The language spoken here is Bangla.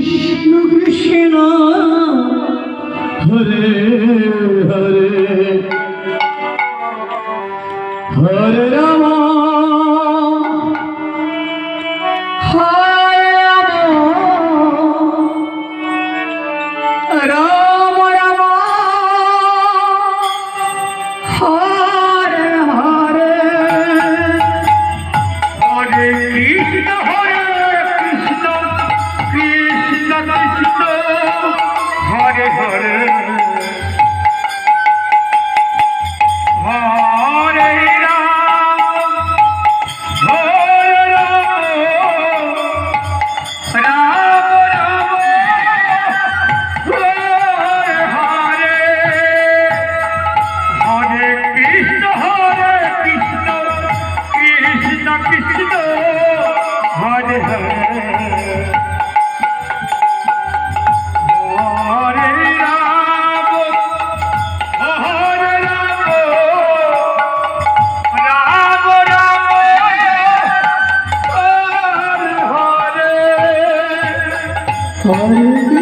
কৃষ্ণ কৃষ্ণ হরে হরে হরে রাম হরে রাম রাম রাম হরে হরে হরে কৃষ্ণ কৃষ্ণ কৃষ্ণ কৃষ্ণ হরে হরে হরে রাম হরে রাম রাম রাম হরে হরে হরে কৃষ্ণ কৃষ্ণ কৃষ্ণ কৃষ্ণ হরে হরে হরে রাম হরে রাম রাম রাম হরে হরে হরে